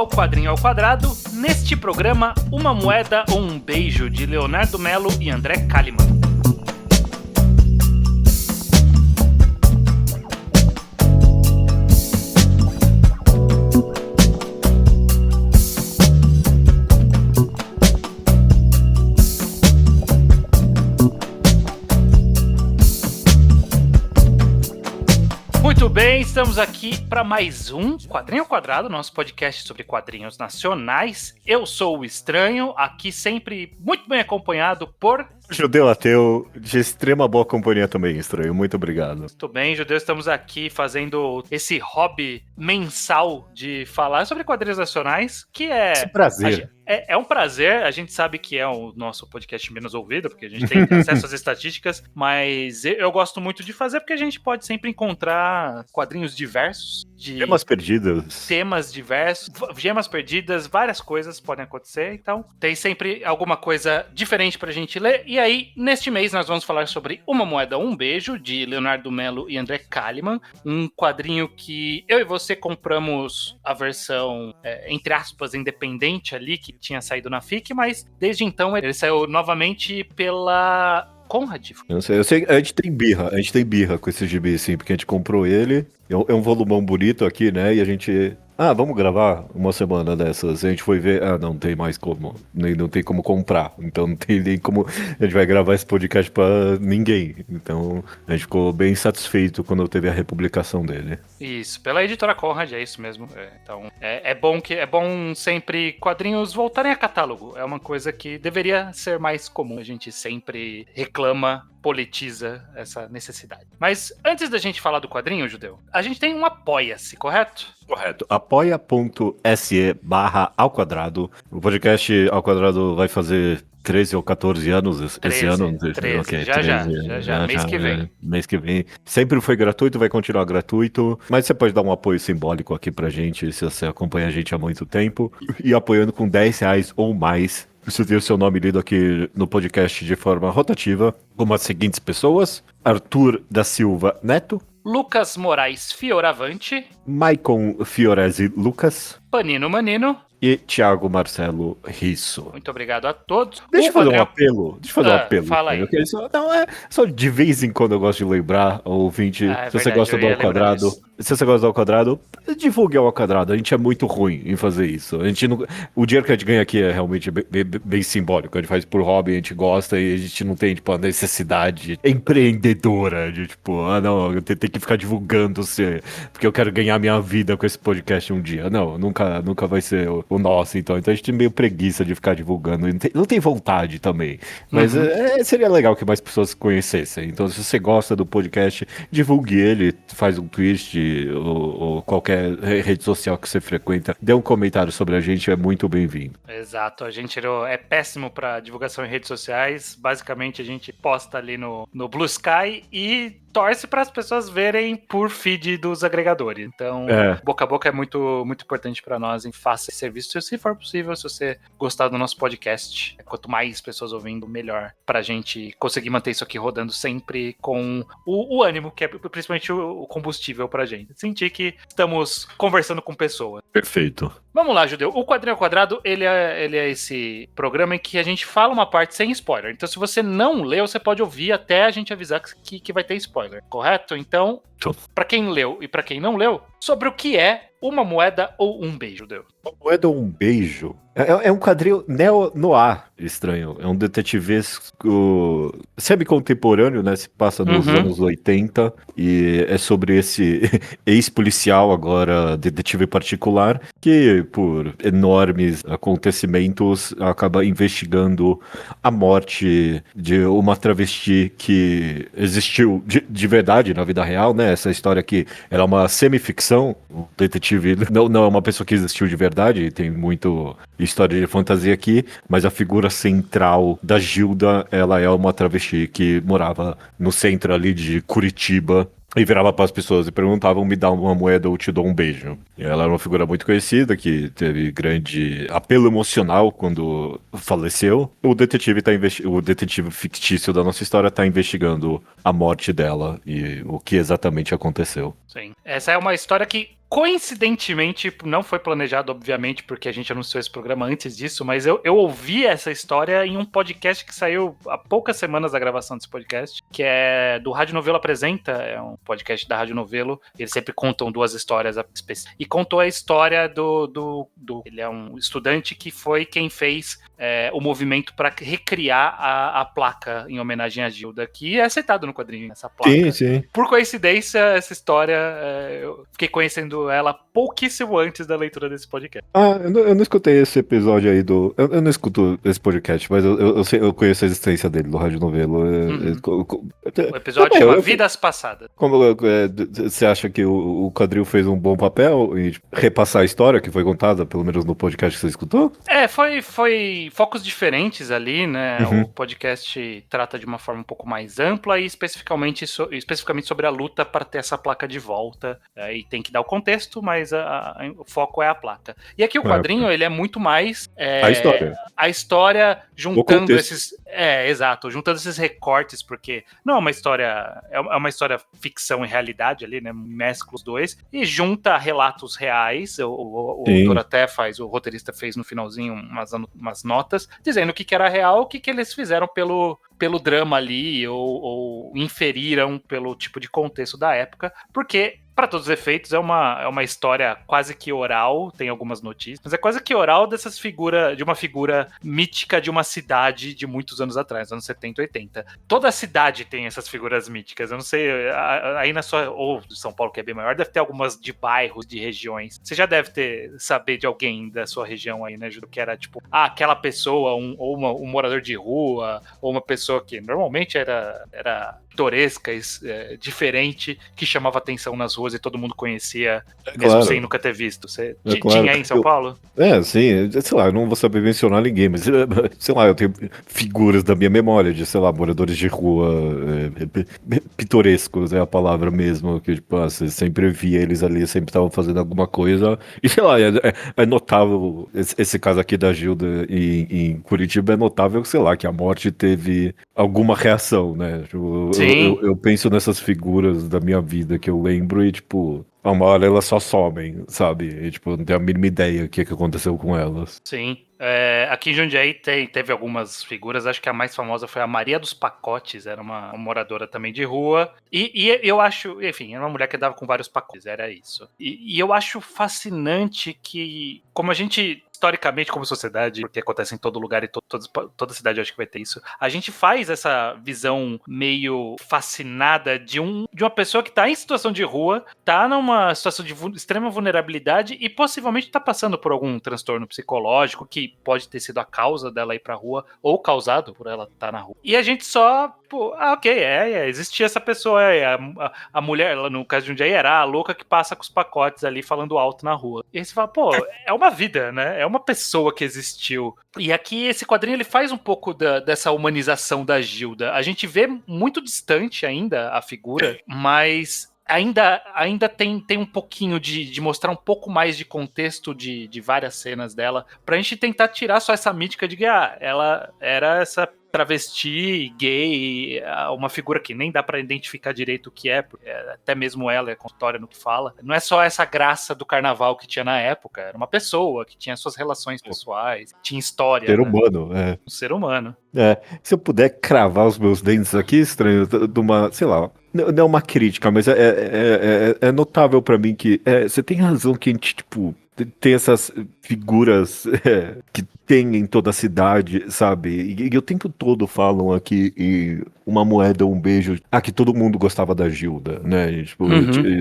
ao Quadrinho ao Quadrado, neste programa Uma Moeda ou um Beijo, de Leonardo Melo e André Kalimann. Muito bem, estamos aqui para mais um Quadrinho ao Quadrado, nosso podcast sobre quadrinhos nacionais. Eu sou o Estranho, aqui sempre muito bem acompanhado por... Judeu Ateu, de extrema boa companhia também, Estranho. Muito obrigado. Muito bem, Judeu, estamos aqui fazendo esse hobby mensal de falar sobre quadrinhos nacionais, que é... Esse prazer. É um prazer, a gente sabe que é o nosso podcast menos ouvido, porque a gente tem acesso às estatísticas, mas eu gosto muito de fazer porque a gente pode sempre encontrar quadrinhos diversos. Gemas perdidas. Temas diversos, gemas perdidas, várias coisas podem acontecer, então tem sempre alguma coisa diferente pra gente ler. E aí, neste mês, nós vamos falar sobre Uma Moeda ou um Beijo, de Leonardo Melo e André Kalimann, um quadrinho que eu e você compramos a versão, entre aspas, independente ali, que tinha saído na FIC, mas desde então ele saiu novamente pela Conrad. Eu sei, a gente tem birra com esse gibi, sim, porque a gente comprou ele, é um volumão bonito aqui, né, e a gente... vamos gravar uma semana dessas. A gente foi ver, não tem mais como, não tem como comprar, então não tem nem como a gente vai gravar esse podcast pra ninguém. Então a gente ficou bem satisfeito quando teve a republicação dele. Isso, pela editora Conrad, é isso mesmo. Então é bom sempre quadrinhos voltarem a catálogo. É uma coisa que deveria ser mais comum. A gente sempre reclama, politiza essa necessidade. Mas antes da gente falar do quadrinho, Judeu, a gente tem um Apoia-se, correto? Correto. apoia.se/ao_quadrado. O podcast Ao Quadrado vai fazer 13 ou 14 anos esse ano. 13. Okay, já, 13, já. Mês que vem. Mês que vem. Sempre foi gratuito, vai continuar gratuito. Mas você pode dar um apoio simbólico aqui pra gente, se você acompanha a gente há muito tempo. E apoiando com R$10 ou mais. Você tem o seu nome lido aqui no podcast de forma rotativa, como as seguintes pessoas: Arthur da Silva Neto, Lucas Moraes Fioravante, Maicon Fiorese Lucas, Panino Manino e Thiago Marcelo Risso. Muito obrigado a todos. Deixa eu fazer um apelo. Fala aí. Só de vez em quando eu gosto de lembrar, ouvinte, se você gosta do Ao Quadrado, divulgue Ao Quadrado. A gente é muito ruim em fazer isso. A gente não, o dinheiro que a gente ganha aqui é realmente bem simbólico. A gente faz por hobby, a gente gosta e a gente não tem, a necessidade empreendedora de, eu tenho que ficar divulgando porque eu quero ganhar minha vida com esse podcast um dia. Não, nunca vai ser o nosso, então a gente tem meio preguiça de ficar divulgando, não tem vontade também, mas seria legal que mais pessoas conhecessem. Então se você gosta do podcast, divulgue ele, faz um tweet ou qualquer rede social que você frequenta, dê um comentário sobre a gente, é muito bem-vindo. Exato, a gente é péssimo para divulgação em redes sociais, basicamente a gente posta ali no Blue Sky e torce para as pessoas verem por feed dos agregadores. Então, boca a boca é muito, muito importante para nós em faça esse serviço, se for possível, se você gostar do nosso podcast. Quanto mais pessoas ouvindo, melhor para a gente conseguir manter isso aqui rodando sempre com o ânimo, que é principalmente o combustível para a gente. Sentir que estamos conversando com pessoas. Perfeito. Vamos lá, Judeu. O Quadrinho ao Quadrado, ele é esse programa em que a gente fala uma parte sem spoiler. Então, se você não leu, você pode ouvir até a gente avisar que vai ter spoiler, correto? Então, para quem leu e para quem não leu, sobre o que é Uma Moeda ou um Beijo, Judeu? Uma Moeda ou um Beijo? É um quadrinho neo-noir, Estranho. É um detetivesco semi-contemporâneo, né? Se passa nos anos 80 e é sobre esse ex-policial, agora detetive particular, que por enormes acontecimentos acaba investigando a morte de uma travesti que existiu de verdade na vida real, né? Essa história aqui era uma semi-ficção. O detetive não é uma pessoa que existiu de verdade, tem muito história de fantasia aqui, mas a figura central da Gilda, ela é uma travesti que morava no centro ali de Curitiba e virava para as pessoas e perguntavam: me dá uma moeda ou te dou um beijo. E ela era uma figura muito conhecida, que teve grande apelo emocional quando faleceu. O detetive fictício da nossa história está investigando a morte dela e o que exatamente aconteceu. Sim. Essa é uma história que Coincidentemente, não foi planejado, obviamente, porque a gente anunciou esse programa antes disso, mas eu ouvi essa história em um podcast que saiu há poucas semanas da gravação desse podcast, que é do Rádio Novelo Apresenta, é um podcast da Rádio Novelo, eles sempre contam duas histórias específicas. E contou a história ele é um estudante que foi quem fez o movimento para recriar a placa em homenagem a Gilda, que é citado no quadrinho, essa placa. Sim, sim. Por coincidência, essa história, eu fiquei conhecendo ela pouquíssimo antes da leitura desse podcast. Eu não escutei esse episódio aí do... Eu não escuto esse podcast, mas eu conheço a existência dele, do Rádio Novelo. O episódio chama Vidas Passadas. Como você acha que o quadril fez um bom papel em repassar a história que foi contada, pelo menos no podcast que você escutou? Foi focos diferentes ali, né? Uhum. O podcast trata de uma forma um pouco mais ampla e especificamente sobre a luta para ter essa placa de volta. E tem que dar o contexto, mas o foco é a placa. E aqui o quadrinho, ele é muito mais... A história juntando esses... exato. Juntando esses recortes, porque não é uma história... É uma história ficção e realidade ali, né? Mescla os dois. E junta relatos reais. O autor até o roteirista fez no finalzinho umas notas, dizendo o que era real, o que eles fizeram pelo drama ali, ou inferiram pelo tipo de contexto da época, porque, para todos os efeitos, é uma história quase que oral, tem algumas notícias, mas é quase que oral de uma figura mítica de uma cidade de muitos anos atrás, anos 70, 80. Toda a cidade tem essas figuras míticas, eu não sei, aí na sua, ou de São Paulo, que é bem maior, deve ter algumas de bairros, de regiões. Você já deve saber de alguém da sua região aí, né, Júlio, que era tipo, aquela pessoa, um morador de rua, ou uma pessoa que normalmente era pitoresca, diferente, que chamava atenção nas ruas e todo mundo conhecia, mesmo sem nunca ter visto. Você tinha aí em São Paulo? Sim, sei lá, eu não vou saber mencionar ninguém, mas sei lá, eu tenho figuras da minha memória de, sei lá, moradores de rua, pitorescos é a palavra mesmo, que tipo, você sempre via eles ali, sempre estavam fazendo alguma coisa, e sei lá, é notável, esse caso aqui da Gilda em Curitiba é notável, sei lá, que a morte teve alguma reação, né? Eu penso nessas figuras da minha vida que eu lembro e, tipo, uma hora elas só somem, sabe? E, tipo, não tenho a mínima ideia do que aconteceu com elas. Sim. Aqui em Jundiaí teve algumas figuras, acho que a mais famosa foi a Maria dos Pacotes, era uma moradora também de rua, e eu acho, enfim, era uma mulher que andava com vários pacotes, era isso. E eu acho fascinante que, como a gente, historicamente, como sociedade, porque acontece em todo lugar e toda cidade eu acho que vai ter isso, a gente faz essa visão meio fascinada de uma pessoa que tá em situação de rua, tá numa situação de extrema vulnerabilidade e possivelmente tá passando por algum transtorno psicológico que pode ter sido a causa dela ir pra rua, ou causado por ela estar na rua. E a gente só, pô, existia essa pessoa, a mulher, no caso de um dia, era a louca que passa com os pacotes ali falando alto na rua. E aí você fala, pô, é uma vida, né? É uma pessoa que existiu. E aqui esse quadrinho ele faz um pouco dessa humanização da Gilda. A gente vê muito distante ainda a figura, mas ainda tem um pouquinho de mostrar um pouco mais de contexto de várias cenas dela, pra gente tentar tirar só essa mítica de que ela era essa travesti, gay, uma figura que nem dá pra identificar direito o que é, porque até mesmo ela é contória no que fala. Não é só essa graça do carnaval que tinha na época, era uma pessoa que tinha suas relações pessoais, tinha história. Ser humano, Um ser humano. Se eu puder cravar os meus dentes aqui, estranho, de uma, sei lá, não é uma crítica, mas é notável pra mim que você tem razão que a gente, tipo, tem essas figuras que tem em toda a cidade, sabe? E o tempo todo falam aqui em uma moeda, um beijo. Que todo mundo gostava da Gilda, né? E, tipo,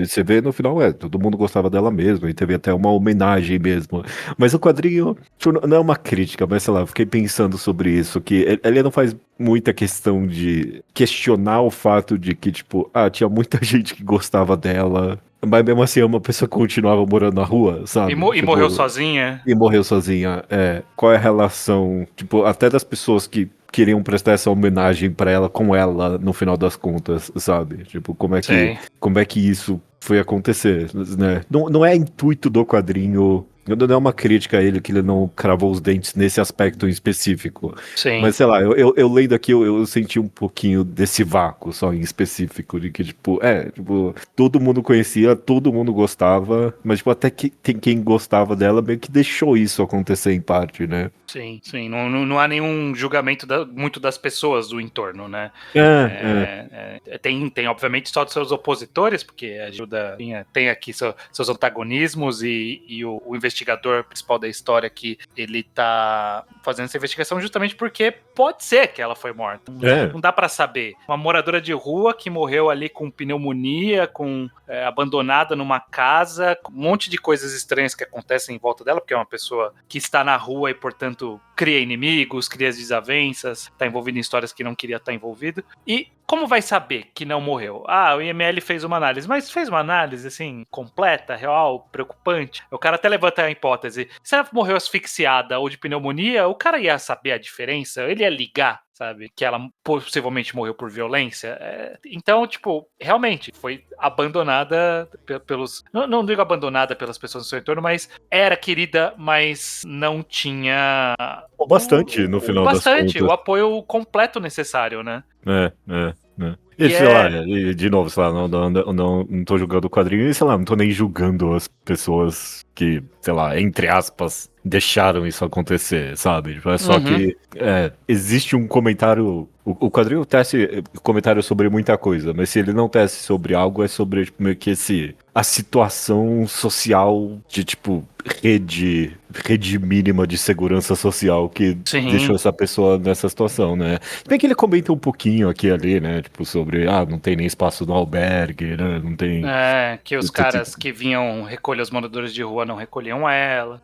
você vê no final, todo mundo gostava dela mesmo, e teve até uma homenagem mesmo. Mas o quadrinho, tipo, não é uma crítica, mas sei lá, eu fiquei pensando sobre isso, que ele não faz muita questão de questionar o fato de que, tipo, tinha muita gente que gostava dela, mas mesmo assim uma pessoa continuava morando na rua, sabe? E morreu sozinha. E morreu sozinha, Qual é a relação, tipo, até das pessoas que queriam prestar essa homenagem pra ela com ela no final das contas, sabe? Tipo, como é que isso foi acontecer, né? Não é intuito do quadrinho não é uma crítica a ele que ele não cravou os dentes nesse aspecto em específico. Sim. Mas sei lá, eu lendo aqui, eu senti um pouquinho desse vácuo só em específico, de que, tipo, todo mundo conhecia, todo mundo gostava, mas, tipo, até que tem quem gostava dela meio que deixou isso acontecer em parte, né? Sim. Não há nenhum julgamento muito das pessoas do entorno, né? Tem, obviamente, só dos seus opositores, porque a Gilda tem aqui seus antagonismos e o investigador principal da história que ele tá fazendo essa investigação justamente porque pode ser que ela foi morta. Não dá pra saber. Uma moradora de rua que morreu ali com pneumonia, abandonada numa casa, com um monte de coisas estranhas que acontecem em volta dela, porque é uma pessoa que está na rua e, portanto, cria inimigos, cria desavenças, tá envolvido em histórias que não queria estar envolvido. E como vai saber que não morreu? O IML fez uma análise, mas fez uma análise, assim, completa, real, preocupante. O cara até levanta a hipótese. Se ela morreu asfixiada ou de pneumonia, o cara ia saber a diferença? Ele ia ligar, sabe? Que ela possivelmente morreu por violência. Então, tipo, realmente, foi abandonada pelos... Não digo abandonada pelas pessoas do seu entorno, mas era querida, mas não tinha... Bastante, no final das contas. O apoio completo necessário, né? E, sei lá, de novo, sei lá, não tô julgando o quadrinho e, sei lá, não tô nem julgando as pessoas que, sei lá, entre aspas, deixaram isso acontecer, sabe? É só que existe um comentário. O quadrinho tece comentário sobre muita coisa, mas se ele não tece sobre algo, é sobre, tipo, meio que a situação social de, tipo, rede mínima de segurança social que deixou essa pessoa nessa situação, né? Bem que ele comenta um pouquinho aqui e ali, né? Tipo, sobre, não tem nem espaço no albergue, né? Não tem... que os caras que vinham recolher os moradores de rua não recolhiam ela.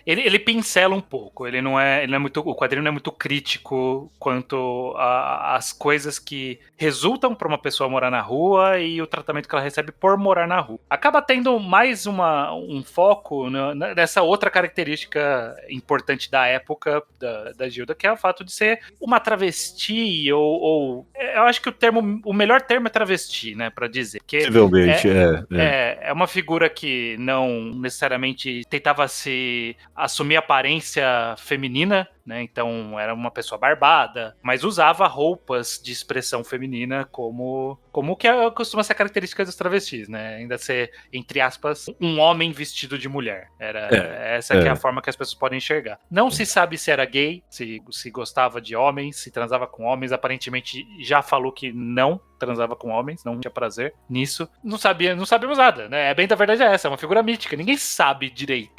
Ele pincela um pouco. Ele não é muito... O quadrinho não é muito crítico quanto às coisas que resultam para uma pessoa morar na rua e o tratamento que ela recebe por morar na rua. Acaba tendo mais um foco nessa outra característica importante da época da Gilda, que é o fato de ser uma travesti ou eu acho que o melhor termo é travesti, né, para dizer. Possivelmente, é uma figura que não necessariamente tentava se assumir aparência feminina, né? Então era uma pessoa barbada, mas usava roupas de expressão feminina como que costuma ser a característica dos travestis, né? Ainda ser, entre aspas, um homem vestido de mulher. Essa que é a forma que as pessoas podem enxergar. Não se sabe se era gay, se gostava de homens, se transava com homens. Aparentemente já falou que não transava com homens, não tinha prazer nisso. Não sabemos nada, né? Bem da verdade é uma figura mítica. Ninguém sabe direito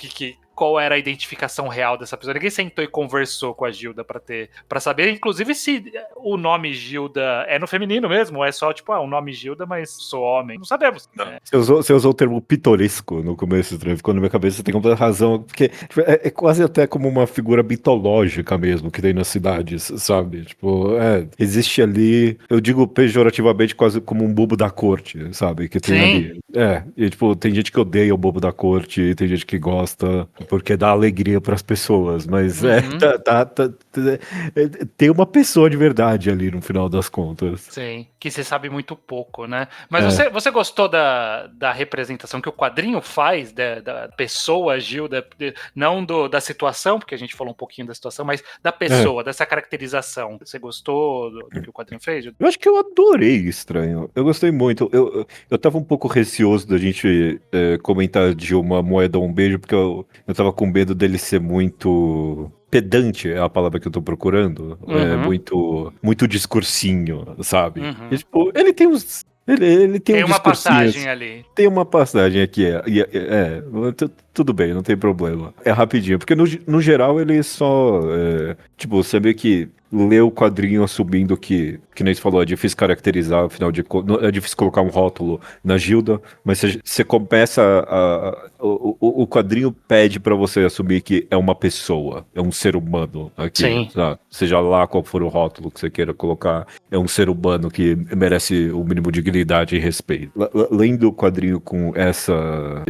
qual era a identificação real dessa pessoa. Ninguém sentou e conversou com a Gilda pra saber, inclusive, se o nome Gilda é no feminino mesmo, ou é só, tipo, o nome Gilda, mas sou homem. Não sabemos. Você usou o termo pitoresco no começo, ficou na minha cabeça, você tem completa razão, porque tipo, é quase até como uma figura mitológica mesmo que tem nas cidades, sabe? Tipo, existe ali, eu digo pejorativamente, quase como um bobo da corte, sabe? Que tem ali. E tipo, tem gente que odeia o bobo da corte, tem gente que gosta, porque dá alegria pras pessoas, mas tem uma pessoa de verdade ali no final das contas. Sim, que você sabe muito pouco, né? Mas você gostou da representação que o quadrinho faz da pessoa Gilda, não da situação, porque a gente falou um pouquinho da situação, mas da pessoa, dessa caracterização. Você gostou do que o quadrinho fez, Gilda? Eu acho que eu adorei Estranho. Eu gostei muito. Eu tava um pouco receoso da gente comentar de Uma Moeda ou um Beijo, porque eu tava com medo dele ser muito pedante, é a palavra que eu tô procurando. Muito discursinho, sabe? E, tipo, ele tem uns... Ele tem uma passagem ali. Tem uma passagem aqui, tudo bem, não tem problema. É rapidinho, porque no geral ele só, tipo, você vê que lê o quadrinho assumindo que nem você falou, é difícil caracterizar, afinal de contas, é difícil colocar um rótulo na Gilda, mas você começa o quadrinho pede pra você assumir que é uma pessoa, é um ser humano aqui, sabe? Seja lá qual for o rótulo que você queira colocar, é um ser humano que merece o mínimo de dignidade e respeito. Lendo o quadrinho com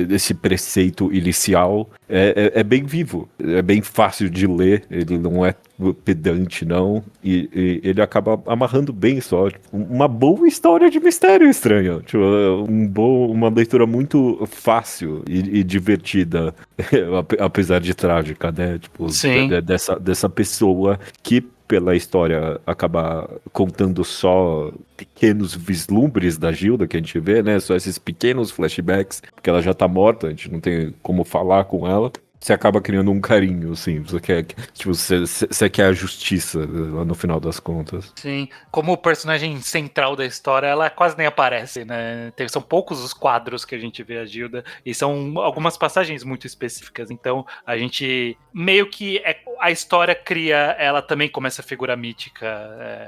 esse preceito inicial, é bem vivo, é bem fácil de ler, ele não é pedante, não. E ele acaba amarrando bem só. Tipo, uma boa história de mistério estranho. Tipo, uma leitura muito fácil e divertida, apesar de trágica, né? Tipo, Sim. dessa pessoa que pela história acabar contando só pequenos vislumbres da Gilda que a gente vê, né? Só esses pequenos flashbacks, porque ela já tá morta, a gente não tem como falar com ela. Você acaba criando um carinho, assim. Você quer, tipo, você quer a justiça lá no final das contas. Sim, como o personagem central da história, ela quase nem aparece, né? São poucos os quadros que a gente vê a Gilda, e são algumas passagens muito específicas. Então, a gente meio que a história cria ela também como essa figura mítica,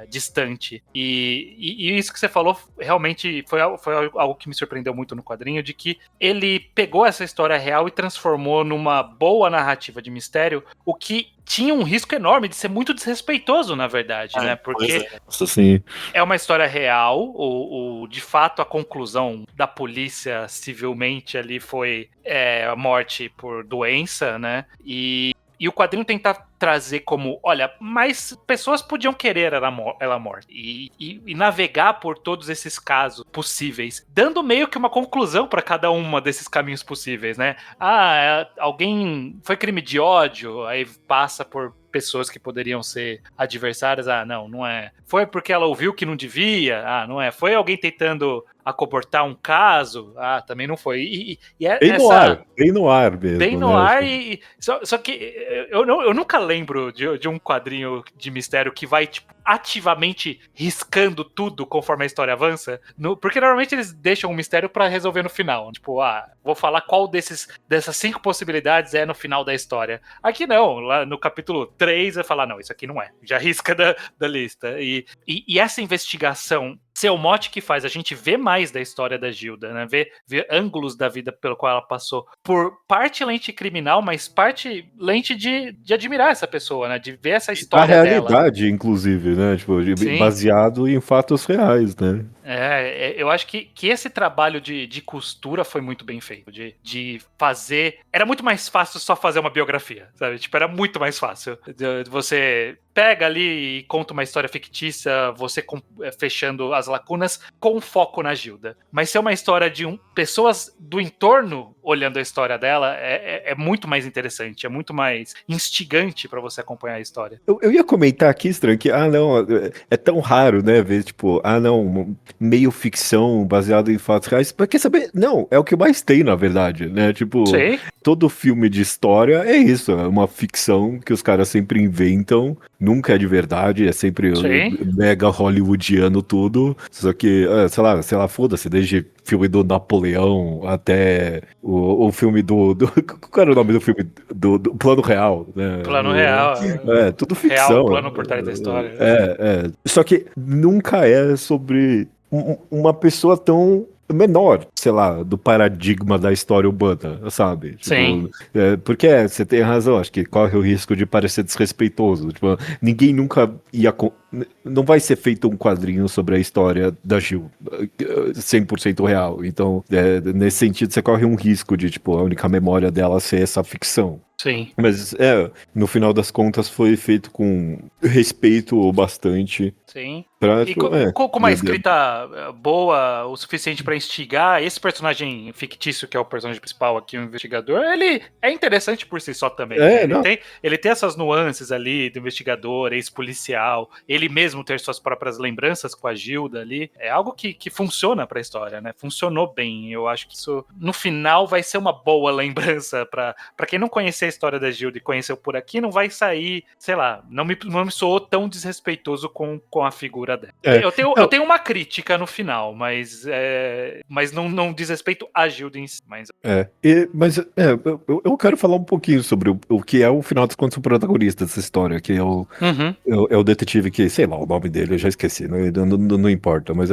distante. E isso que você falou realmente foi algo que me surpreendeu muito no quadrinho, de que ele pegou essa história real e transformou numa boa narrativa de mistério, o que tinha um risco enorme de ser muito desrespeitoso, na verdade, né? Porque Assim, é uma história real, de fato a conclusão da polícia civilmente ali foi a morte por doença, né? E o quadrinho tentar trazer como, olha, mais pessoas podiam querer ela morta. E navegar por todos esses casos possíveis, dando meio que uma conclusão para cada uma desses caminhos possíveis, né? Alguém foi crime de ódio, aí passa por pessoas que poderiam ser adversárias. Não é. Foi porque ela ouviu que não devia. Não é. Foi alguém tentando acobertar um caso. Também não foi. E é bem no essa... ar, bem no ar mesmo. Bem no né? ar, só que eu nunca lembro de um quadrinho de mistério que vai, tipo, ativamente riscando tudo conforme a história avança. Porque normalmente eles deixam um mistério pra resolver no final. Tipo, vou falar qual dessas 5 possibilidades é no final da história. Aqui não, lá no capítulo 3 vai falar, não, isso aqui não é. Já risca da lista. E essa investigação ser o mote que faz a gente ver mais da história da Gilda, né? Ver ângulos da vida pelo qual ela passou. Por parte lente criminal, mas parte lente de admirar essa pessoa, né? De ver essa história A dela. realidade, inclusive, né? Tipo, Sim. baseado em fatos reais, né? Eu acho que esse trabalho de costura foi muito bem feito. De fazer. Era muito mais fácil só fazer uma biografia, sabe? Tipo, era muito mais fácil. Você pega ali e conta uma história fictícia, você fechando as lacunas com foco na Gilda. Mas ser uma história de pessoas do entorno olhando a história dela é muito mais interessante, é muito mais instigante pra você acompanhar a história. Eu ia comentar aqui, estranho, que, não, é tão raro, né, ver, tipo, não, meio ficção baseado em fatos reais. Mas quer saber? Não, é o que mais tem, na verdade, né? Tipo, Sim. todo filme de história é isso, é uma ficção que os caras sempre inventam, nunca é de verdade, é sempre mega hollywoodiano tudo, só que, sei lá, foda-se, desde filme do Napoleão até o filme qual era o nome do filme? Do Plano Real, né? Plano Real. Tudo ficção. Real, plano por trás da história. Só que nunca é sobre uma pessoa tão menor, sei lá, do paradigma da história urbana, sabe? Tipo, sim. Porque você tem razão, acho que corre o risco de parecer desrespeitoso. Tipo, ninguém nunca ia... Não vai ser feito um quadrinho sobre a história da Gil, 100% real. Então, nesse sentido, você corre um risco de, tipo, a única memória dela ser essa ficção. Sim. Mas, no final das contas, foi feito com respeito bastante. Sim. Prático, com uma escrita boa o suficiente pra instigar, esse personagem fictício, que é o personagem principal aqui, o investigador, ele é interessante por si só também. Né? Ele tem essas nuances ali do investigador, ex-policial, ele mesmo ter suas próprias lembranças com a Gilda ali. É algo que funciona pra história, né? Funcionou bem. Eu acho que isso, no final, vai ser uma boa lembrança pra quem não conhecer a história da Gilda e conheceu por aqui, não vai sair, sei lá, não me soou tão desrespeitoso com a figura dela. Eu tenho uma crítica no final, mas não diz respeito a Gilda em si. Eu quero falar um pouquinho sobre o que é o final das contas o protagonista dessa história, que é o detetive que, sei lá, o nome dele eu já esqueci, não importa, mas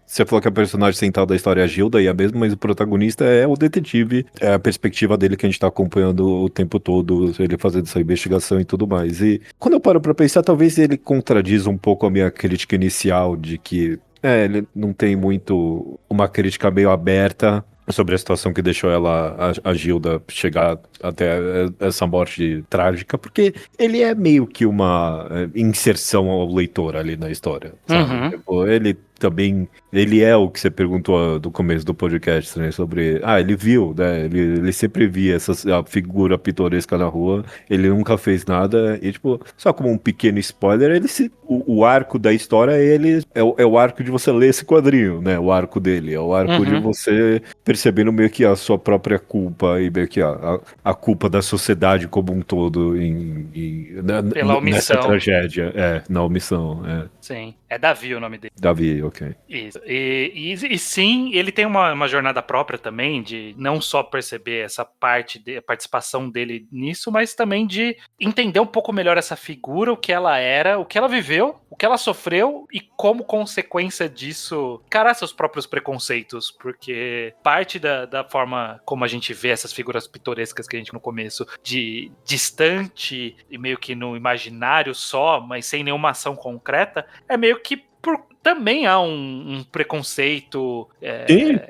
você falou que a personagem central da história é a Gilda e é mesmo, mas o protagonista é o detetive, é a perspectiva dele que a gente tá acompanhando o tempo todo, ele fazendo essa investigação e tudo mais. E quando eu paro pra pensar, talvez ele contradiz um pouco a minha crítica inicial de que ele não tem muito uma crítica meio aberta sobre a situação que deixou a Gilda chegar até essa morte trágica, porque ele é meio que uma inserção ao leitor ali na história, sabe? Tipo, ele também, ele é o que você perguntou do começo do podcast, né, sobre, ele viu, né, ele sempre via a figura pitoresca na rua, ele nunca fez nada, e tipo, só como um pequeno spoiler, o arco da história, é o arco de você ler esse quadrinho, né, o arco dele, é o arco de você percebendo meio que a sua própria culpa e meio que a culpa da sociedade como um todo Pela omissão. Nessa tragédia, na omissão, Sim, é Davi o nome dele. Davi, ok. Isso. E sim, ele tem uma jornada própria também, de não só perceber essa parte, a participação dele nisso, mas também de entender um pouco melhor essa figura, o que ela era, o que ela viveu, o que ela sofreu e como consequência disso encarar seus próprios preconceitos, porque parte da forma como a gente vê essas figuras pitorescas que a gente no começo, de distante e meio que no imaginário só, mas sem nenhuma ação concreta, é meio que também há um preconceito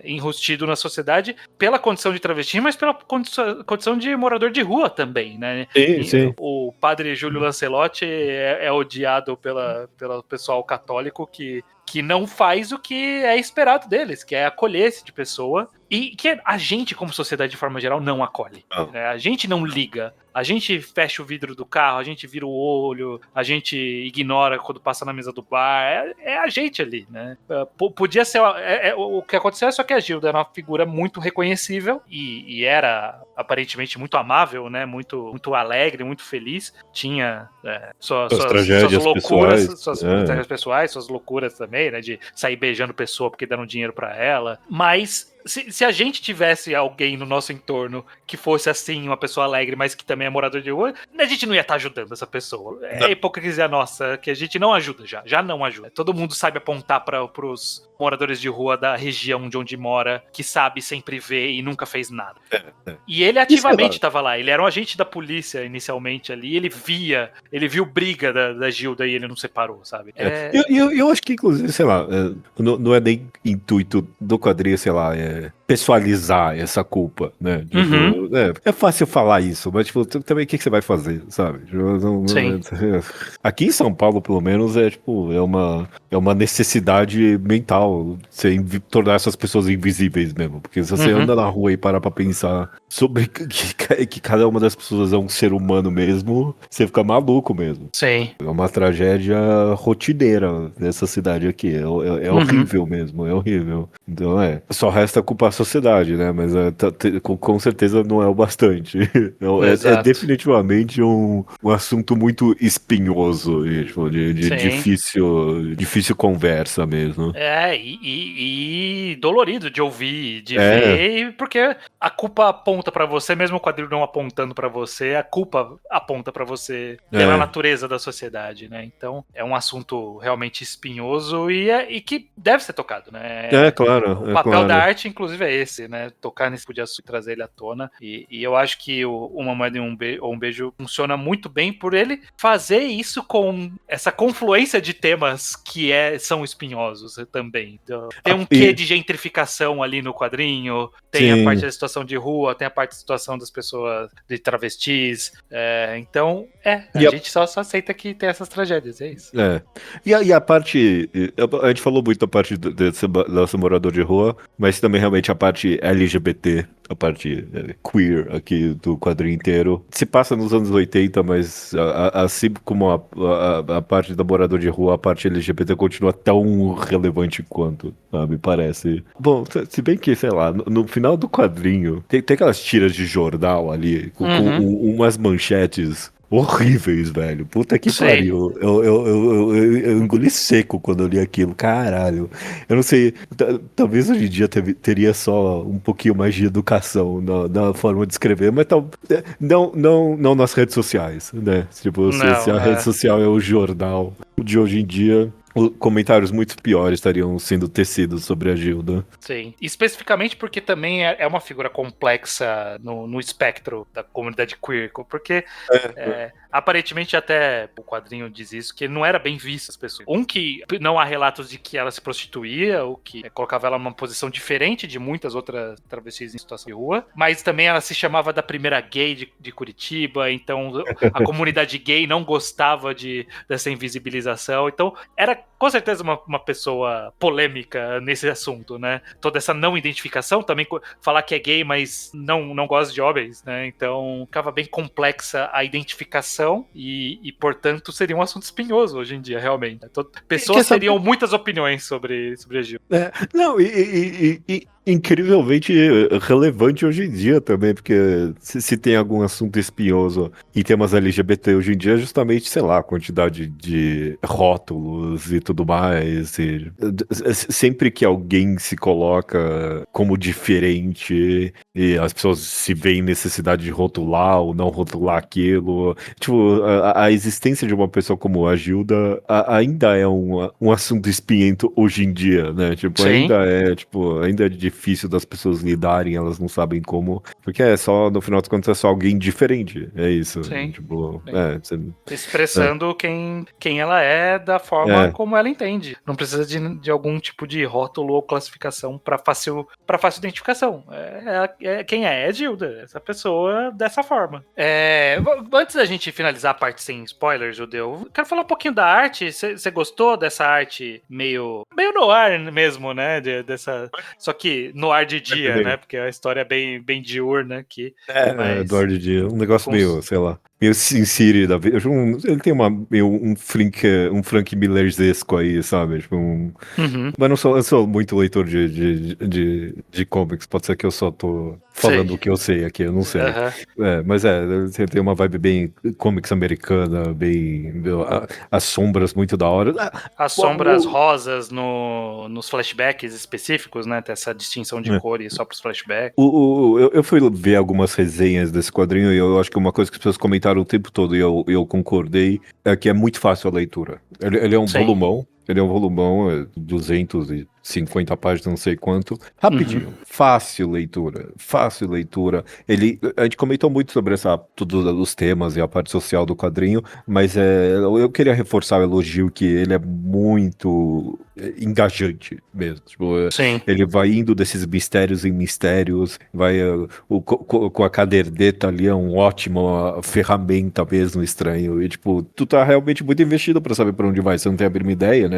enrustido na sociedade pela condição de travesti, mas pela condição de morador de rua também, né? Sim. O padre Júlio Lancelotti é odiado pelo pessoal católico que não faz o que é esperado deles, que é acolher esse tipo de pessoa, e que a gente, como sociedade de forma geral, não acolhe. Né? A gente não liga. A gente fecha o vidro do carro, a gente vira o olho, a gente ignora quando passa na mesa do bar. É a gente ali, né? Podia ser... o que aconteceu é só que a Gilda era uma figura muito reconhecível e era aparentemente muito amável, né? Muito, muito alegre, muito feliz. Tinha suas loucuras, suas tragédias pessoais, suas loucuras também, né? De sair beijando pessoa porque deram dinheiro pra ela. Mas... Se a gente tivesse alguém no nosso entorno que fosse assim, uma pessoa alegre, mas que também é morador de rua, a gente não ia estar ajudando essa pessoa. É hipocrisia nossa, que a gente não ajuda já não ajuda. Todo mundo sabe apontar para os moradores de rua da região de onde mora, que sabe sempre ver e nunca fez nada. E ele ativamente estava lá, ele era um agente da polícia inicialmente ali, ele viu briga da Gilda e ele não separou, sabe? Eu acho que, inclusive, sei lá, não é nem intuito do quadrinho, sei lá, pessoalizar essa culpa, né? Tipo, é fácil falar isso, mas tipo, também o que você vai fazer, sabe? Sim. Aqui em São Paulo, pelo menos, é uma necessidade mental você tornar essas pessoas invisíveis mesmo, porque se você anda na rua e parar pra pensar sobre que cada uma das pessoas é um ser humano mesmo, você fica maluco mesmo. Sim. É uma tragédia rotineira dessa cidade aqui, é horrível mesmo, é horrível. Então só resta culpar a sociedade, né? Mas com certeza não é o bastante. É definitivamente um assunto muito espinhoso, tipo, de difícil conversa mesmo. E dolorido de ouvir, de ver, porque a culpa aponta pra você, mesmo o quadrinho não apontando pra você, a culpa aponta pra você pela natureza da sociedade, né? Então é um assunto realmente espinhoso e que deve ser tocado, né? Claro. O papel da arte, inclusive, é esse, né? Tocar nesse tipo de assunto, trazer ele à tona. E eu acho que Uma Moeda e um Beijo funciona muito bem por ele fazer isso com essa confluência de temas que são espinhosos também. Então, tem um quê de gentrificação ali no quadrinho, tem a parte da situação de rua, tem a parte da situação das pessoas de travestis. Então, a gente só aceita que tem essas tragédias, é isso. E a parte... A gente falou muito da parte desse morador de rua, mas também realmente a parte LGBT, a parte queer aqui do quadrinho inteiro. Se passa nos anos 80, mas assim como a parte do morador de rua, a parte LGBT continua tão relevante quanto, sabe? Parece. Bom, se bem que, sei lá, no final do quadrinho, tem aquelas tiras de jornal ali, com umas manchetes horríveis, velho. Puta que pariu. Eu engoli seco quando eu li aquilo. Caralho. Eu não sei. Talvez hoje em dia teria só um pouquinho mais de educação na forma de escrever, mas não nas redes sociais, né? Tipo, se a rede social é o jornal de hoje em dia. Comentários muito piores estariam sendo tecidos sobre a Gilda. Sim. Especificamente porque também é uma figura complexa no espectro da comunidade queer, porque aparentemente até o quadrinho diz isso, que não era bem visto as pessoas. Que não há relatos de que ela se prostituía, ou que colocava ela numa posição diferente de muitas outras travestis em situação de rua, mas também ela se chamava da primeira gay de Curitiba, então a comunidade gay não gostava dessa invisibilização, então era com certeza uma pessoa polêmica nesse assunto, né? Toda essa não identificação, também falar que é gay, mas não gosta de homens, né? Então ficava bem complexa a identificação e portanto, seria um assunto espinhoso hoje em dia, realmente. Pessoas teriam muitas opiniões sobre a Gil. Não, incrivelmente relevante hoje em dia também, porque se tem algum assunto espinhoso em temas LGBT hoje em dia, é justamente, sei lá, a quantidade de rótulos e tudo mais. Sempre que alguém se coloca como diferente e as pessoas se veem necessidade de rotular ou não rotular aquilo, tipo, a existência de uma pessoa como a Gilda ainda é um assunto espinhento hoje em dia, né? Tipo, Sim. ainda é difícil das pessoas lidarem, elas não sabem como, porque no final de contas, é só alguém diferente, é isso. Sim. Tipo, expressando quem ela é da forma como ela entende. Não precisa de algum tipo de rótulo ou classificação para fácil identificação. Quem é Gilda, essa pessoa dessa forma. Antes da gente finalizar a parte sem spoilers, Judeu, quero falar um pouquinho da arte. Você gostou dessa arte meio noir mesmo, né? Só que noir de dia, né? Porque a história é bem diurna aqui. Noir de dia, um negócio meio, sei lá, meio Sin City da vida. Ele tem um Frank Millersesco aí, sabe? Tipo, Mas eu sou muito leitor de comics, pode ser que eu só tô falando o que eu sei aqui, eu não sei. Mas você tem uma vibe bem comics americana, as sombras muito da hora. As sombras rosas nos flashbacks específicos, né? Tem essa distinção de cores só pros flashbacks. Eu fui ver algumas resenhas desse quadrinho e eu acho que uma coisa que as pessoas comentaram o tempo todo e eu concordei é que é muito fácil a leitura. Ele é um volumão. Ele é um volumão, 250 páginas, não sei quanto. Rapidinho. Fácil leitura. A gente comentou muito sobre todos os temas e a parte social do quadrinho, mas eu queria reforçar o elogio que ele é muito engajante mesmo. Tipo, ele vai indo desses mistérios em mistérios, com a caderneta ali, é uma ótima ferramenta mesmo, estranho. E, tipo, tu tá realmente muito investido pra saber pra onde vai. Você não tem a mínima ideia, né?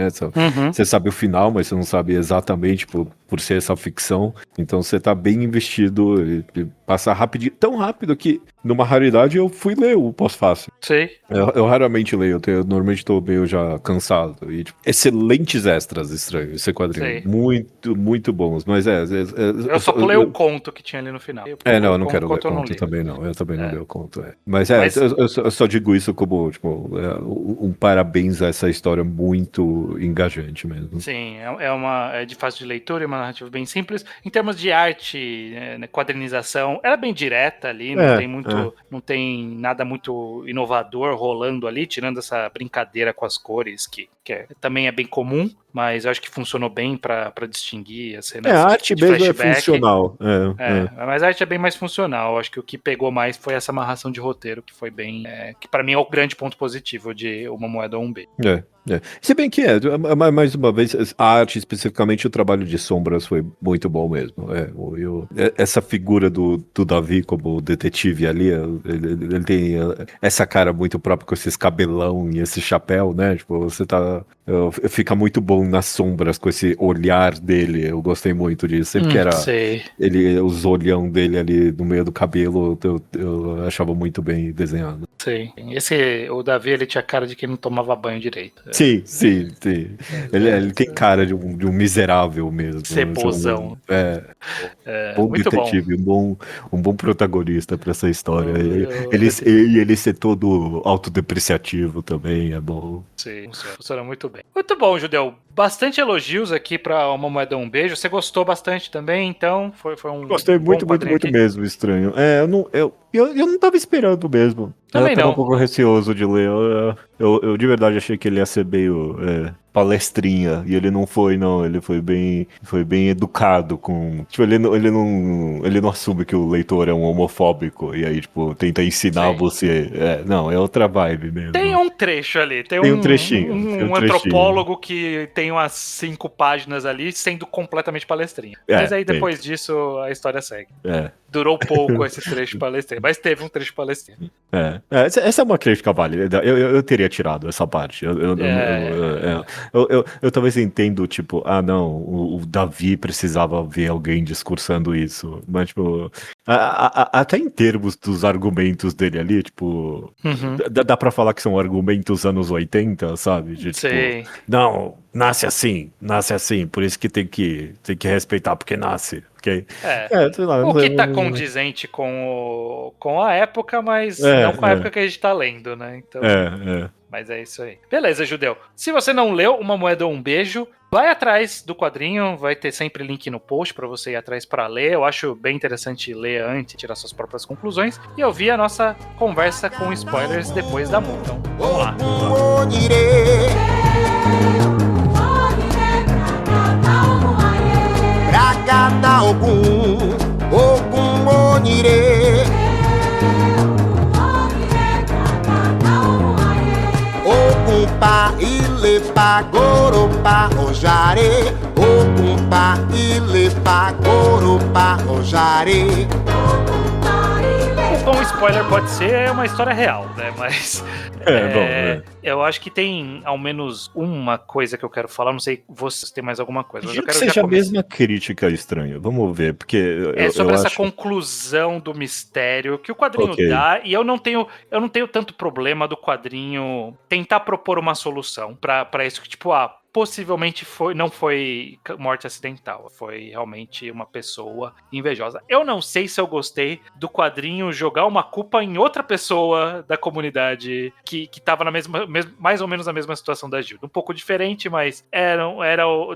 Você sabe o final, mas você não sabe exatamente por ser essa ficção. Então você tá bem investido e passa rapidinho, tão rápido que, numa raridade, eu fui ler o pós-fácil. Sim. Eu raramente leio, eu normalmente tô meio já cansado. E, tipo, excelentes extras, estranho, esse quadrinho. Sim. Muito, muito bons. Mas eu só pulei o conto que tinha ali no final. Eu não quero ler conto também, não. Eu também não leio conto. Mas eu só digo isso como, tipo, um parabéns a essa história muito engajante mesmo. Sim, é de fácil de leitura, é uma narrativa bem simples. Em termos de arte, quadrinização, ela é bem direta ali, não tem nada muito inovador rolando ali, tirando essa brincadeira com as cores, que também é bem comum, mas eu acho que funcionou bem pra distinguir as cenas. A arte mesmo é funcional. Mas a arte é bem mais funcional. Eu acho que o que pegou mais foi essa amarração de roteiro, que foi bem. Que pra mim é o grande ponto positivo de Uma Moeda ou um B. Se bem que mais uma vez, a arte, especificamente o trabalho de sombras, foi muito bom mesmo. Essa figura do Davi como detetive ali, ele tem essa cara muito própria com esses cabelão e esse chapéu, né? Tipo, você fica muito bom nas sombras com esse olhar dele. Eu gostei muito disso. Sempre que era os olhão dele ali no meio do cabelo, eu achava muito bem desenhado. Sim. O Davi, ele tinha cara de quem não tomava banho direito. Sim. Ele tem cara de um miserável mesmo. Cebozão. Bom detetive, bom. Um bom protagonista pra essa história. Ele ser todo autodepreciativo também é bom. Sim, funciona muito bem. Muito bom, Judeu. bastante elogios aqui pra Uma Moeda Um Beijo. Você gostou bastante também, então foi um Gostei muito, bom muito, quadrinho muito aqui. mesmo, estranho. Eu não tava esperando mesmo. Também Eu tava não. um pouco receoso de ler. Eu de verdade achei que ele ia ser meio palestrinha. E ele não foi, não. Ele foi bem educado com. Tipo, ele não assume que o leitor é um homofóbico. E aí, tipo, tenta ensinar Sim. você. Não, é outra vibe Tem mesmo. um trecho ali, tem Tem um trechinho, tem um um trechinho. antropólogo que tem umas 5 páginas ali, sendo completamente palestrinha. É, Mas aí tem. depois disso a história segue. É. Durou pouco esse trecho palestrinha, mas teve um trecho palestrinha. Essa é uma crítica válida. Eu teria tirado essa parte. Eu talvez entendo, tipo, não, o Davi precisava ver alguém discursando isso. Mas, tipo, até em termos dos argumentos dele ali, tipo, Uhum. dá pra falar que são argumentos anos 80, sabe? De tipo, Sei. não, nasce assim, por isso que tem que respeitar, porque nasce. Okay? Sei lá, O que tá condizente com a época, mas não com a época que a gente tá lendo, né? Então, mas é isso aí. Beleza, Judeu. Se você não leu Uma Moeda ou Um Beijo, vai atrás do quadrinho, vai ter sempre link no post pra você ir atrás pra ler. Eu acho bem interessante ler antes, tirar suas próprias conclusões e ouvir a nossa conversa com spoilers depois da multa. Então, vamos lá. Ragata Ogum, Ogum Onire. Ogum pa ile pa goro pa ojare. Ogum pa ile pa goro pa ojare. O bom spoiler pode ser uma história real, né? Mas eu acho que tem ao menos uma coisa que eu quero falar. Não sei, vocês têm mais alguma coisa. Mas eu que quero seja a mesma crítica estranha. Vamos ver, porque é sobre essa acho... conclusão do mistério que o quadrinho dá, e eu não tenho tanto problema do quadrinho tentar propor uma solução pra isso que, tipo, possivelmente não foi morte acidental, foi realmente uma pessoa invejosa. Eu não sei se eu gostei do quadrinho jogar uma culpa em outra pessoa da comunidade que tava na mais ou menos na mesma situação da Gilda. Um pouco diferente, mas era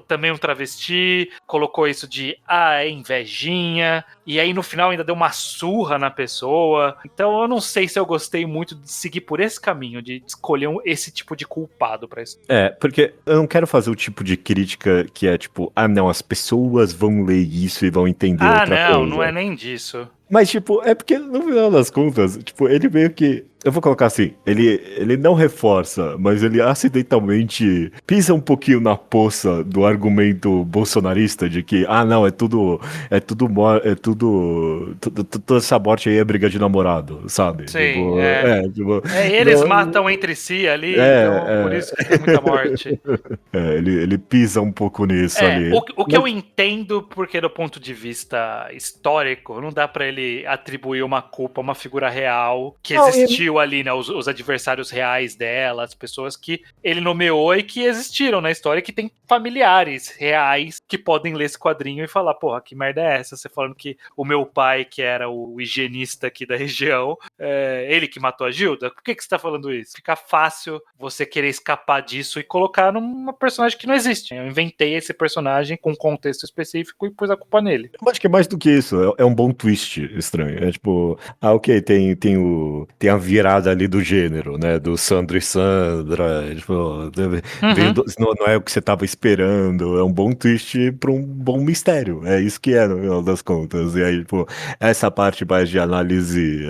também um travesti, colocou isso de é invejinha, e aí no final ainda deu uma surra na pessoa. Então eu não sei se eu gostei muito de seguir por esse caminho, de escolher esse tipo de culpado pra isso. Porque eu não quero fazer o tipo de crítica que é tipo, não, as pessoas vão ler isso e vão entender outra coisa. Não é nem disso. Mas, tipo, é porque no final das contas, tipo, ele meio que... Eu vou colocar assim, ele não reforça, mas ele acidentalmente pisa um pouquinho na poça do argumento bolsonarista de que, não, toda essa morte aí é briga de namorado, sabe? Sim, tipo, eles não, matam entre si ali, então por isso que tem muita morte. Ele pisa um pouco nisso ali. O que eu entendo, porque do ponto de vista histórico, não dá pra ele atribuir uma culpa a uma figura real que existiu ali, né? Os adversários reais dela, as pessoas que ele nomeou e que existiram na história, que tem familiares reais que podem ler esse quadrinho e falar, porra, que merda é essa? Você falando que o meu pai, que era o higienista aqui da região, ele que matou a Gilda? Por que você tá falando isso? Fica fácil você querer escapar disso e colocar numa personagem que não existe. Eu inventei esse personagem com um contexto específico e pus a culpa nele. Eu acho que é mais do que isso, é um bom twist estranho. É tipo, ok, tem a virada ali do gênero, né? Do Sandro e Sandra. Tipo, não é o que você tava esperando. É um bom twist pra um bom mistério. É isso que é, no final das contas. E aí, tipo, essa parte mais de análise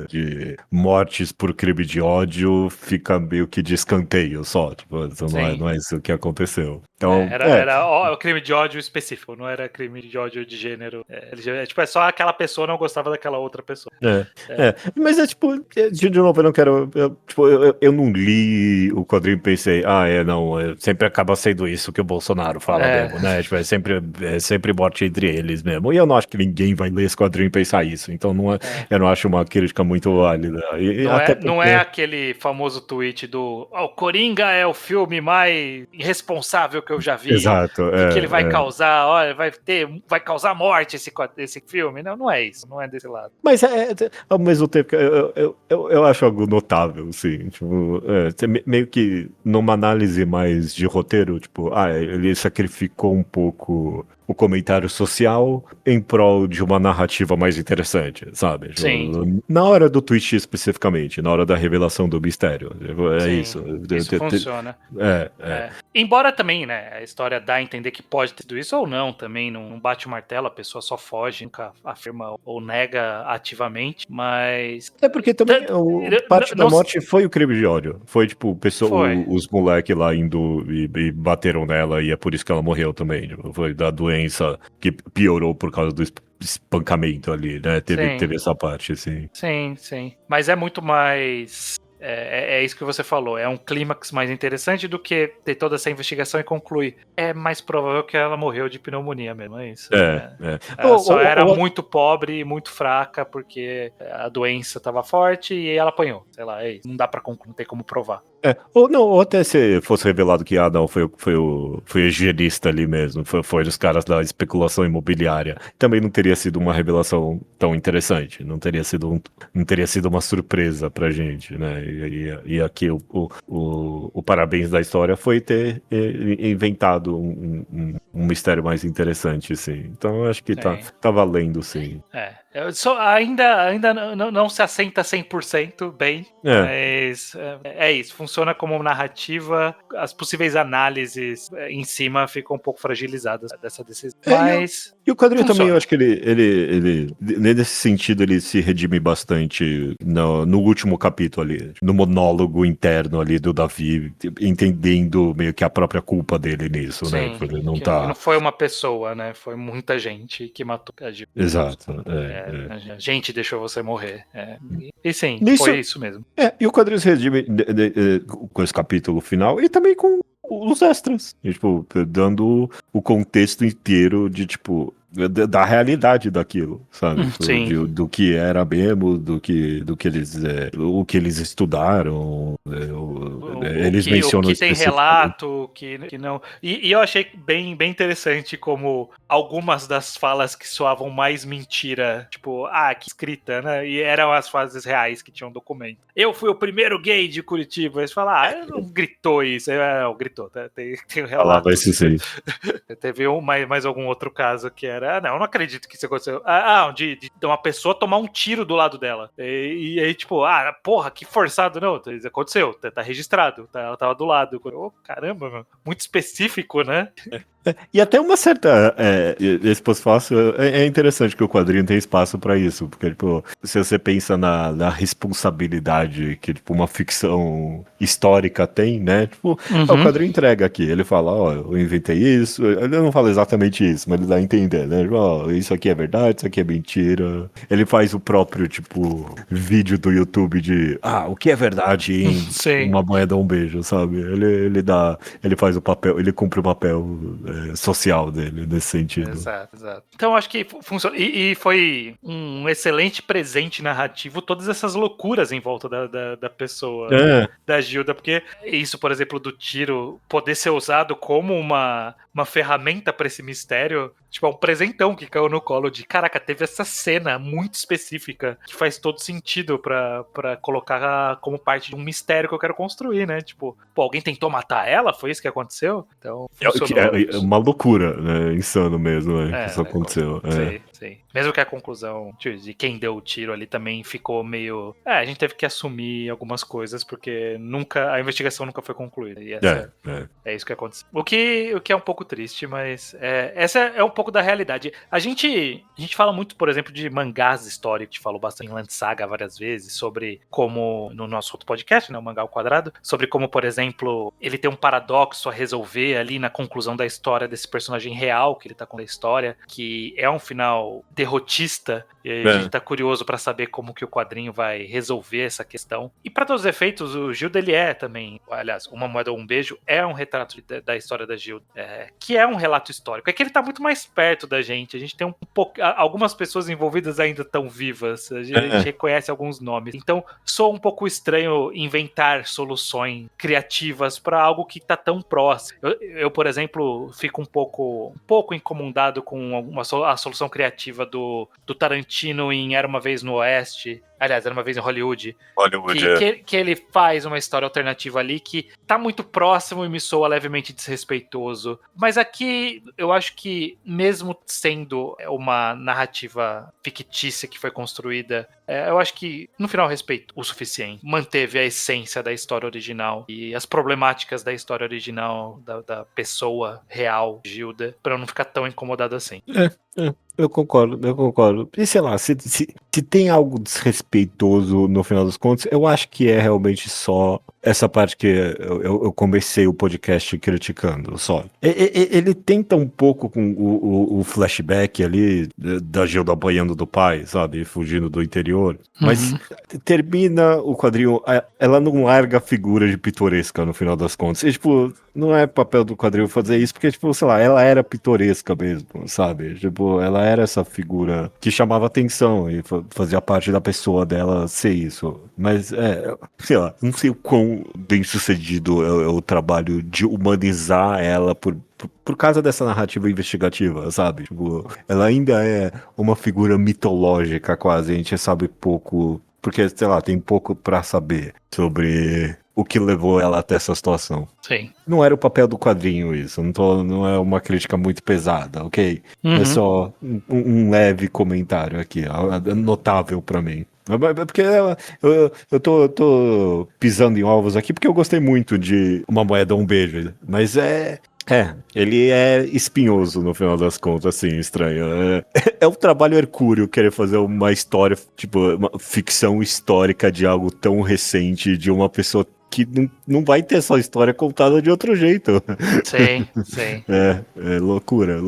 de mortes por crime de ódio fica meio que de escanteio só. Tipo, então não é isso que aconteceu. Então, era o crime de ódio específico, não era crime de ódio de gênero. Tipo, é só aquela pessoa não gostava daquela outra pessoa. Mas tipo, de novo, eu não quero. Eu não li o quadrinho e pensei, sempre acaba sendo isso que o Bolsonaro fala mesmo, né? Tipo, é sempre morte entre eles mesmo. E eu não acho que ninguém vai ler esse quadrinho e pensar isso. Então eu não acho uma crítica muito válida. Não é aquele famoso tweet do o Coringa é o filme mais irresponsável que eu já vi. Exato. O que ele vai causar, olha, vai causar morte esse filme. Não é isso, não é desse lado. Mas ao mesmo tempo, eu acho algo notável, assim, tipo, meio que numa análise mais de roteiro, tipo, ele sacrificou um pouco o comentário social em prol de uma narrativa mais interessante, sabe? Sim. Na hora do twist especificamente, na hora da revelação do mistério. Sim, Isso. Isso funciona. É. Embora também, né, a história dá a entender que pode ter sido isso ou não, também não bate o martelo, a pessoa só foge, nunca afirma ou nega ativamente, mas... É porque também parte da morte foi o crime de ódio. Foi, tipo, os moleques lá indo e bateram nela e é por isso que ela morreu também. Tipo, foi da doença que piorou por causa do espancamento ali, né? Teve essa parte, assim. Sim. Mas é muito mais... É isso que você falou, é um clímax mais interessante do que ter toda essa investigação e concluir. É mais provável que ela morreu de pneumonia mesmo, é isso. Ela só era muito pobre e muito fraca porque a doença estava forte e ela apanhou. Sei lá, é isso. Não dá pra não ter como provar. Ou até se fosse revelado que, não, foi o higienista ali mesmo, foi dos caras da especulação imobiliária. Também não teria sido uma revelação tão interessante, não teria sido uma surpresa pra gente, né? E aqui o parabéns da história foi ter inventado um mistério mais interessante, sim. Então eu acho que tá valendo, sim. Ainda não se assenta 100% bem, mas é isso. Funciona como narrativa. As possíveis análises em cima ficam um pouco fragilizadas dessa decisão. Mas e o quadrinho funciona. também, eu acho que ele nesse sentido, ele se redime bastante no último capítulo ali, no monólogo interno ali do Davi, entendendo meio que a própria culpa dele nisso, Sim, né? Ele não que não foi uma pessoa, né? Foi muita gente que matou a Jill. Exato. A gente deixou você morrer. E sim, Nisso, foi isso mesmo. E o quadrinho se redime com esse capítulo final e também com os extras. E, tipo, dando o contexto inteiro de, tipo, da realidade daquilo, sabe? Sim. Do que era mesmo, do que eles o que eles estudaram, eles mencionam o que tem relato, que não. E eu achei bem interessante como algumas das falas que soavam mais mentira, tipo, que escrita, né? E eram as frases reais que tinham documento. Eu fui o primeiro gay de Curitiba. Eles falaram, não gritou isso. Gritou, tá? Tem um relato. Falava isso sim. Teve mais algum outro caso que era, eu não acredito que isso aconteceu. De uma pessoa tomar um tiro do lado dela. E aí, tipo, porra, que forçado. Não, aconteceu, tá registrado. Ela tava do lado. Caramba, mano. Muito específico, né? E até uma certa. Esse pós-fácil é interessante que o quadrinho tem espaço pra isso, porque, tipo, se você pensa na responsabilidade que, tipo, uma ficção histórica tem, né? Tipo, o quadrinho entrega aqui. Ele fala, eu inventei isso. Ele não fala exatamente isso, mas ele dá a entender, né? Isso aqui é verdade, isso aqui é mentira. Ele faz o próprio, tipo, vídeo do YouTube de, o que é verdade em uma moeda ou um beijo, sabe? Ele faz o papel, ele cumpre o papel social dele, nesse sentido. Exato. Então acho que funciona. E foi um excelente presente narrativo todas essas loucuras em volta da pessoa, da Gilda, porque isso, por exemplo, do tiro poder ser usado como uma ferramenta pra esse mistério, tipo, é um presentão que caiu no colo de, caraca, teve essa cena muito específica que faz todo sentido pra colocar como parte de um mistério que eu quero construir, né? Tipo, alguém tentou matar ela? Foi isso que aconteceu? Então, funcionou. É uma loucura, né? Insano mesmo, né? Que isso aconteceu. Sim. Mesmo que a conclusão de quem deu o tiro ali também ficou meio... a gente teve que assumir algumas coisas, porque a investigação nunca foi concluída. E é isso que aconteceu. O que é um pouco triste, mas essa é um pouco da realidade. A gente fala muito, por exemplo, de mangás históricos, a gente falou bastante em Land Saga várias vezes, sobre como, no nosso outro podcast, né, o Mangá ao Quadrado, sobre como, por exemplo, ele tem um paradoxo a resolver ali na conclusão da história desse personagem real, que ele tá com a história, que é um final final derrotista, e aí a gente tá curioso pra saber como que o quadrinho vai resolver essa questão. E pra todos os efeitos, o Gilda, ele é também, aliás, Uma Moeda ou um Beijo é um retrato da história da Gilda, que é um relato histórico. É que ele tá muito mais perto da gente, a gente tem algumas pessoas envolvidas ainda tão vivas, a gente reconhece alguns nomes. Então, sou um pouco estranho inventar soluções criativas pra algo que tá tão próximo. Eu, por exemplo, fico um pouco incomodado com a solução criativa do Tarantino em Era Uma Vez no Oeste. Aliás, Era Uma Vez em Hollywood. Que ele faz uma história alternativa ali que tá muito próximo e me soa levemente desrespeitoso. Mas aqui, eu acho que mesmo sendo uma narrativa fictícia que foi construída, eu acho que no final respeito o suficiente. Manteve a essência da história original e as problemáticas da história original da pessoa real, Gilda, pra eu não ficar tão incomodado assim. Eu concordo. E sei lá, se tem algo desrespeitoso no final dos contos, eu acho que é realmente só essa parte que eu comecei o podcast criticando, só. Ele tenta um pouco com o flashback ali da Gilda apanhando do pai, sabe? Fugindo do interior. Mas termina o quadrinho, ela não larga a figura de pitoresca no final das contas. E, tipo, não é papel do quadrinho fazer isso, porque, tipo, sei lá, ela era pitoresca mesmo, sabe? Tipo, ela era essa figura que chamava atenção e fazia parte da pessoa dela ser isso. Mas, sei lá, não sei o quão bem sucedido é o trabalho de humanizar ela por causa dessa narrativa investigativa, sabe? Tipo, ela ainda é uma figura mitológica quase, a gente sabe pouco, porque, sei lá, tem pouco pra saber sobre o que levou ela até essa situação. Sim. Não era o papel do quadrinho isso, não é uma crítica muito pesada, ok? É só um leve comentário aqui, notável pra mim. Porque eu tô pisando em ovos aqui porque eu gostei muito de Uma Moeda ou um Beijo, mas ele é espinhoso no final das contas, assim, estranho. É um trabalho hercúleo querer fazer uma história, tipo, uma ficção histórica de algo tão recente, de uma pessoa que não vai ter essa história contada de outro jeito. Sim. É loucura.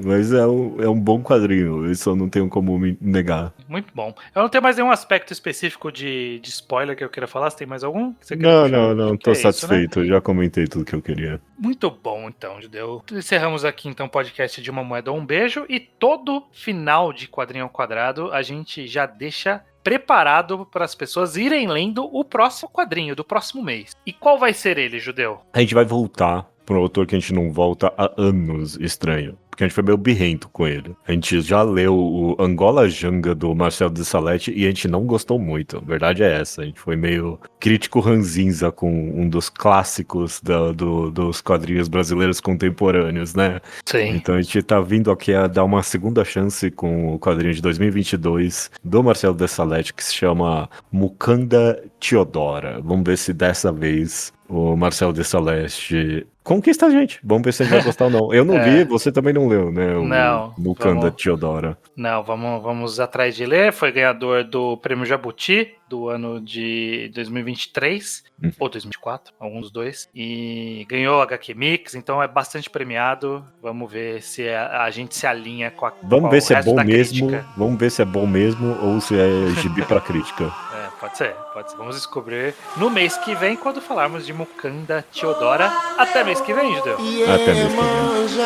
Mas é um bom quadrinho, isso eu não tenho como me negar. Muito bom. Eu não tenho mais nenhum aspecto específico de spoiler que eu queira falar. Você tem mais algum? Que você queira puxar? Não, tô satisfeito. Isso, né? Já comentei tudo que eu queria. Muito bom, então, Judeu. Encerramos aqui, então, o podcast de Uma Moeda ou um Beijo. E todo final de Quadrinho ao Quadrado, a gente já deixa preparado para as pessoas irem lendo o próximo quadrinho do próximo mês. E qual vai ser ele, Judeu? A gente vai voltar para um autor que a gente não volta há anos, estranho. Porque a gente foi meio birrento com ele. A gente já leu o Angola Janga do Marcelo de Salete e a gente não gostou muito. A verdade é essa. A gente foi meio crítico ranzinza com um dos clássicos dos quadrinhos brasileiros contemporâneos, né? Sim. Então a gente tá vindo aqui a dar uma segunda chance com o quadrinho de 2022 do Marcelo de Salete, que se chama Mukanda Teodora. Vamos ver se dessa vez o Marcelo de Salete conquista a gente. Vamos ver se a gente vai gostar ou não. Eu não li, você também não leu, né? Não. Mukanda Teodora. Não, vamos atrás de ler. Foi ganhador do Prêmio Jabuti do ano de 2023 ou 2024, algum dos dois. E ganhou HQ Mix, então é bastante premiado. Vamos ver se a gente se alinha com Vamos ver se é bom mesmo. Crítica. Vamos ver se é bom mesmo ou se é gibi pra crítica. Pode ser. Vamos descobrir no mês que vem, quando falarmos de Mukanda Teodora. Até mês que vem, Judeu. Até mês que vem.